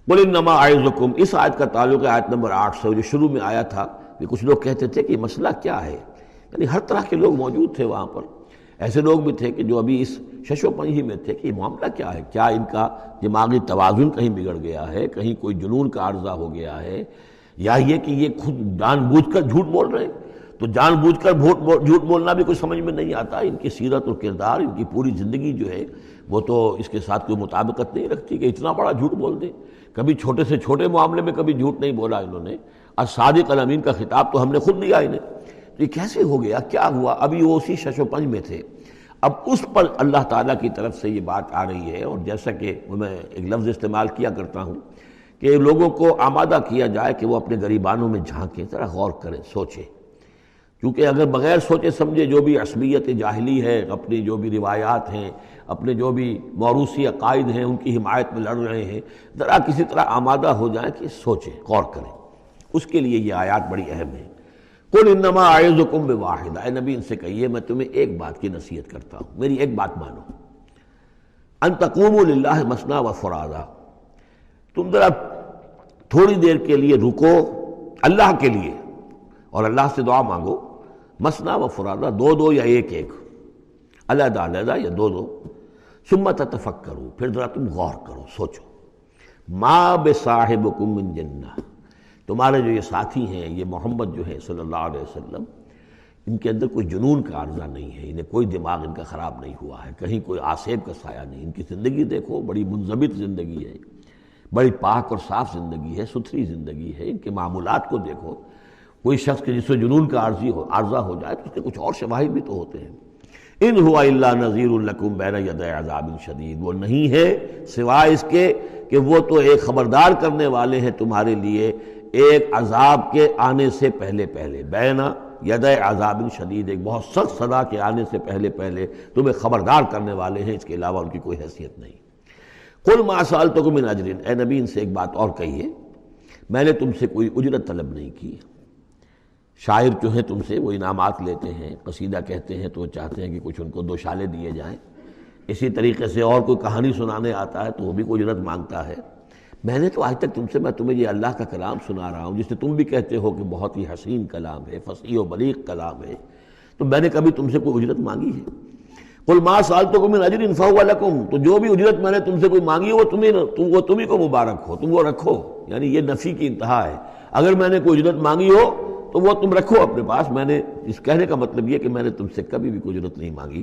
قل انما اعظکم، اس آیت کا تعلق ہے آیت نمبر 8 سے، جو شروع میں آیا تھا کہ کچھ لوگ کہتے تھے کہ مسئلہ کیا ہے، یعنی ہر طرح کے لوگ موجود تھے وہاں پر. ایسے لوگ بھی تھے کہ جو ابھی اس شش و پنج ہی میں تھے کہ یہ معاملہ کیا ہے، کیا ان کا دماغی توازن کہیں بگڑ گیا ہے، کہیں کوئی جنون کا عارضہ ہو گیا ہے، یا یہ کہ یہ خود جان بوجھ کر جھوٹ بول رہے ہیں. تو جان بوجھ کر جھوٹ بولنا بھی کوئی سمجھ میں نہیں آتا. ان کی سیرت اور کردار، ان کی پوری زندگی جو ہے وہ تو اس کے ساتھ کوئی مطابقت نہیں رکھتی کہ اتنا بڑا جھوٹ بول دیں. کبھی چھوٹے سے چھوٹے معاملے میں کبھی جھوٹ نہیں بولا انہوں نے. الصادق الامین کا خطاب تو ہم نے خود دیا انہیں. تو یہ کیسے ہو گیا، کیا ہوا؟ ابھی وہ اسی شش و پنج میں تھے. اب اس پر اللہ تعالیٰ کی طرف سے یہ بات آ رہی ہے، اور جیسا کہ میں ایک لفظ استعمال کیا کرتا ہوں کہ لوگوں کو آمادہ کیا جائے کہ وہ اپنے گریبانوں میں جھانکیں، ذرا غور کریں، سوچیں. کیونکہ اگر بغیر سوچے سمجھے جو بھی عصبیت جاہلی ہے، اپنی جو بھی روایات ہیں، اپنے جو بھی موروثی عقائد ہیں، ان کی حمایت میں لڑ رہے ہیں، ذرا کسی طرح آمادہ ہو جائیں کہ سوچیں، غور کریں. اس کے لیے یہ آیات بڑی اہم ہیں. قل انما اعظکم بواحدہ، اے نبی ان سے کہیے میں تمہیں ایک بات کی نصیحت کرتا ہوں، میری ایک بات مانو. ان تقوموا للہ مثنی و فرادا، تم ذرا تھوڑی دیر کے لیے رکو اللہ کے لیے اور اللہ سے دعا مانگو. مثنی و فرادا، دو دو یا ایک ایک، علیحدہ علیحدہ یا دو دو. ثم تتفکروا، پھر ذرا تم غور کرو، سوچو. ما بصاحبکم من جنہ، تمہارے جو یہ ساتھی ہیں، یہ محمد جو ہے صلی اللہ علیہ وسلم، ان کے اندر کوئی جنون کا عارضہ نہیں ہے، انہیں کوئی دماغ ان کا خراب نہیں ہوا ہے، کہیں کوئی آسیب کا سایہ نہیں. ان کی زندگی دیکھو، بڑی منضبط زندگی ہے، بڑی پاک اور صاف زندگی ہے، ستھری زندگی ہے. ان کے معمولات کو دیکھو. کوئی شخص کے جس سے جنون کا عارضہ ہو جائے تو اس کے کچھ اور شواہد بھی تو ہوتے ہیں. ان ہوا الا نذیر لکم بین یدی عذاب شدید، وہ نہیں ہے سوائے اس کے کہ وہ تو ایک خبردار کرنے والے ہیں تمہارے لیے ایک عذاب کے آنے سے پہلے پہلے. بین یدی عذاب شدید، ایک بہت سخت سزا کے آنے سے پہلے پہلے تمہیں خبردار کرنے والے ہیں، اس کے علاوہ ان کی کوئی حیثیت نہیں. قل ما سألتکم من اجر، اے نبی ان سے ایک بات اور کہیے، میں نے تم سے کوئی اجرت طلب نہیں کی. شاعر جو ہیں تم سے وہ انعامات لیتے ہیں، قصیدہ کہتے ہیں تو وہ چاہتے ہیں کہ کچھ ان کو دو شالے دیے جائیں. اسی طریقے سے اور کوئی کہانی سنانے آتا ہے تو وہ بھی کوئی اجرت مانگتا ہے. میں نے تو آج تک تم سے، میں تمہیں یہ اللہ کا کلام سنا رہا ہوں جسے تم بھی کہتے ہو کہ بہت ہی حسین کلام ہے، فصیح و بلیغ کلام ہے، تو میں نے کبھی تم سے کوئی اجرت مانگی ہے؟ قل ما سألتکم من اجر فہو لکم، تو جو بھی اجرت میں نے تم سے کوئی مانگی ہے وہ تمہیں کو مبارک ہو، تم وہ رکھو. یعنی یہ نفی کی انتہا ہے. اگر میں نے کوئی اجرت مانگی ہو تو وہ تم رکھو اپنے پاس. میں نے اس کہنے کا مطلب یہ کہ میں نے تم سے کبھی بھی کوئی اجرت نہیں مانگی.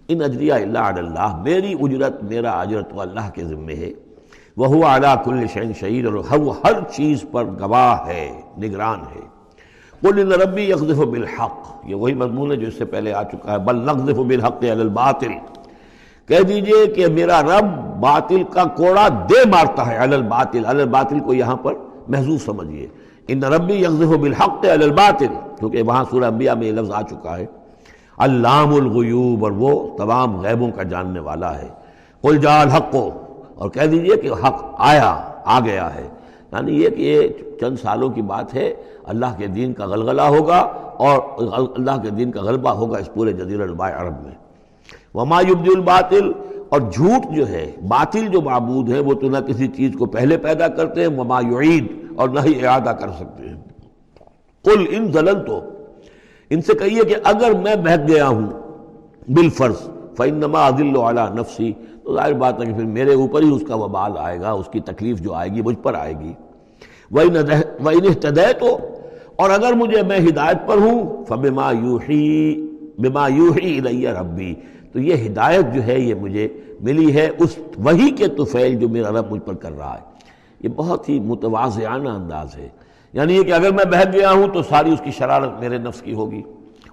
ان اجریہ الا علی اللہ، میری اجرت، میرا اجر تو اللہ کے ذمے ہے. وہو علی کل شیء شہید، اور وہ ہر چیز پر گواہ ہے، نگران ہے. قل ان ربی یقذف بالحق، یہ وہی مضمون ہے جو اس سے پہلے آ چکا ہے. بل نقذف بالحق علی الباطل، کہہ دیجئے کہ میرا رب باطل کا کوڑا دے مارتا ہے. علی الباطل، علی الباطل کو یہاں پر محذوف سمجھیے. ان ربی یقذف بالحق علی الباطل، کیونکہ وہاں سورہ انبیاء میں یہ لفظ آ چکا ہے. علام الغیوب، اور وہ تمام غیبوں کا جاننے والا ہے. قل جاء الحق، اور کہہ دیجئے کہ حق آ گیا ہے. یعنی یہ کہ یہ چند سالوں کی بات ہے، اللہ کے دین کا غلغلہ ہوگا اور اللہ کے دین کا غلبہ ہوگا اس پورے جزیرہ نما عرب میں. وما یبدی الباطل، اور جھوٹ جو ہے، باطل جو معبود ہے وہ تو نہ کسی چیز کو پہلے پیدا کرتے ہیں، وما یعید، اور نہ ہی اعادہ کر سکتے ہیں. قل ان ضللت، ان سے کہیے کہ اگر میں بہک گیا ہوں بالفرض، فانما اضل علی نفسی، تو ظاہر بات ہے کہ پھر میرے اوپر ہی اس کا وبال آئے گا، اس کی تکلیف جو آئے گی مجھ پر آئے گی. وَإِنِ اهْتَدَيْتُ، اور اگر میں ہدایت پر ہوں، فَبِمَا يُوحِي إِلَيَّ رَبِّي، تو یہ ہدایت جو ہے یہ مجھے ملی ہے اس وحی کے طفیل جو میرا رب مجھ پر کر رہا ہے. یہ بہت ہی متواضعانہ انداز ہے. یعنی یہ کہ اگر میں بہک گیا ہوں تو ساری اس کی شرارت میرے نفس کی ہوگی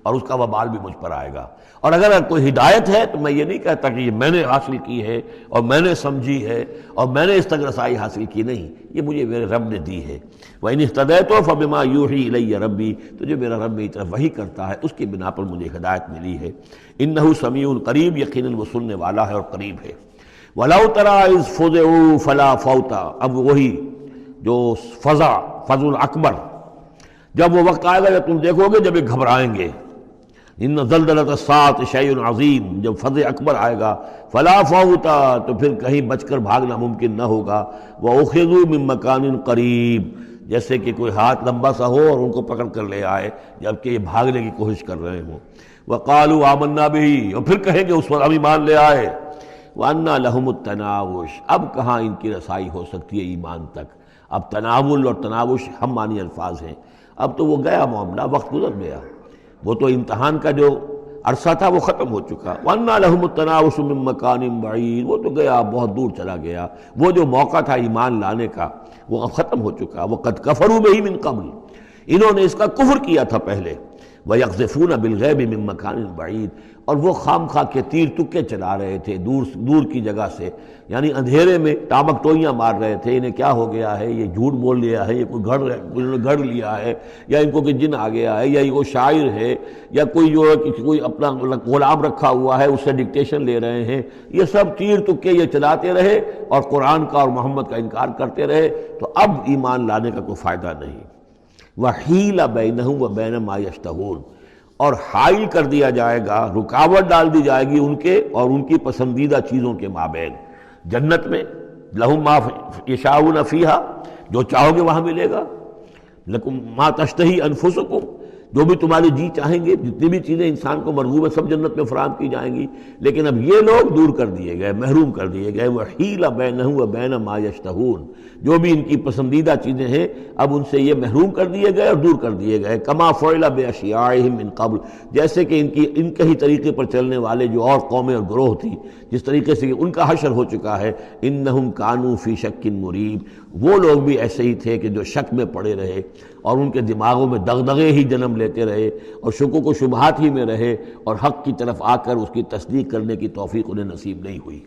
اور اس کا وبال بھی مجھ پر آئے گا. اور اگر کوئی ہدایت ہے تو میں یہ نہیں کہتا کہ یہ میں نے حاصل کی ہے اور میں نے سمجھی ہے اور میں نے اس تک رسائی حاصل کی، نہیں، یہ مجھے میرے رب نے دی ہے. وَإِنِ اهْتَدَيْتُ فَبِمَا يُوحِي إِلَيَّ رَبِّي، تو جو میرا رب میری طرف وحی کرتا ہے اس کی بنا پر مجھے ہدایت ملی ہے. إِنَّهُ سَمِيعٌ قریب، یقیناً وہ سننے والا ہے اور قریب ہے. وَلَوْ تَرَىٰ إِذْ فُزِعُوا فَلَا فَوْتَ، اب وہی جو فضع الاکبر، جب وہ وقت آئے گا جب تم دیکھو گے جب یہ گھبرائیں گے. ان زلزلۃ الساعۃ شیء عظیم، جب فضح اکبر آئے گا، فلا فوت، تو پھر کہیں بچ کر بھاگنا ممکن نہ ہوگا، وَأُخِذُوا مِن مَّكَانٍ قَرِيب، جیسے کہ کوئی ہاتھ لمبا سا ہو اور ان کو پکڑ کر لے آئے جبکہ یہ بھاگنے کی کوشش کر رہے ہوں۔ وَقَالُوا آمَنَّا بِهِ، اور پھر کہیں گے اس پر ہم ایمان لے آئے۔ وَأَنَّىٰ لَهُمُ التَّنَاوُشُ، اب کہاں ان کی رسائی ہو سکتی ہے ایمان تک؟ اب تناول اور تناوش ہم معنی الفاظ ہیں، اب تو وہ گیا معاملہ، وقت گزر گیا، وہ تو امتحان کا جو عرصہ تھا وہ ختم ہو چکا۔ وَأَنَّىٰ لَهُمُ التَّنَاوُشُ مِن مَّكَانٍ بَعِيدٍ، وہ تو گیا، بہت دور چلا گیا، وہ جو موقع تھا ایمان لانے کا وہ اب ختم ہو چکا۔ وَقَدْ كَفَرُوا بِهِ مِن قَبْلُ، انہوں نے اس کا کفر کیا تھا پہلے۔ وَيَقْذِفُونَ بِالْغَيْبِ مِن مَّكَانٍ بَعِيدٍ، اور وہ خام خواہ کے تیر تکے چلا رہے تھے دور کی جگہ سے، یعنی اندھیرے میں ٹامک ٹوئیاں مار رہے تھے، انہیں کیا ہو گیا ہے، یہ جھوٹ بول لیا ہے، یہ کوئی گھڑ لیا ہے، یا ان کو کہ جن آ گیا ہے، یا یہ وہ شاعر ہے، یا کوئی جو ہے کوئی اپنا غلام رکھا ہوا ہے اس سے ڈکٹیشن لے رہے ہیں، یہ سب تیر تکے یہ چلاتے رہے اور قرآن کا اور محمد کا انکار کرتے رہے، تو اب ایمان لانے کا کوئی فائدہ نہیں۔ وَحِيلَ بَيْنَهُمْ وَبَيْنَ مَا يَشْتَهُونَ، اور حائل کر دیا جائے گا، رکاوٹ ڈال دی جائے گی ان کے اور ان کی پسندیدہ چیزوں کے مابین۔ جنت میں لہم ما یشاؤون فیہا، جو چاہو گے وہاں ملے گا، لکم ما تشتہی انفسکم، جو بھی تمہارے جی چاہیں گے، جتنی بھی چیزیں انسان کو مرغوب ہے سب جنت میں فراہم کی جائیں گی، لیکن اب یہ لوگ دور کر دیے گئے، محروم کر دیے گئے۔ وحیل بینہم وبین ما یشتہون، جو بھی ان کی پسندیدہ چیزیں ہیں اب ان سے یہ محروم کر دیے گئے اور دور کر دیے گئے۔ کما فعل باشیاعہم من قبل، جیسے کہ ان کے ہی طریقے پر چلنے والے جو اور قومیں اور گروہ تھی، جس طریقے سے ان کا حشر ہو چکا ہے۔ انہم کانوا فی شک مریب، وہ لوگ بھی ایسے ہی تھے کہ جو شک میں پڑے رہے اور ان کے دماغوں میں دغدغے ہی جنم لیتے رہے اور شکوک و شبہات ہی میں رہے، اور حق کی طرف آ کر اس کی تصدیق کرنے کی توفیق انہیں نصیب نہیں ہوئی۔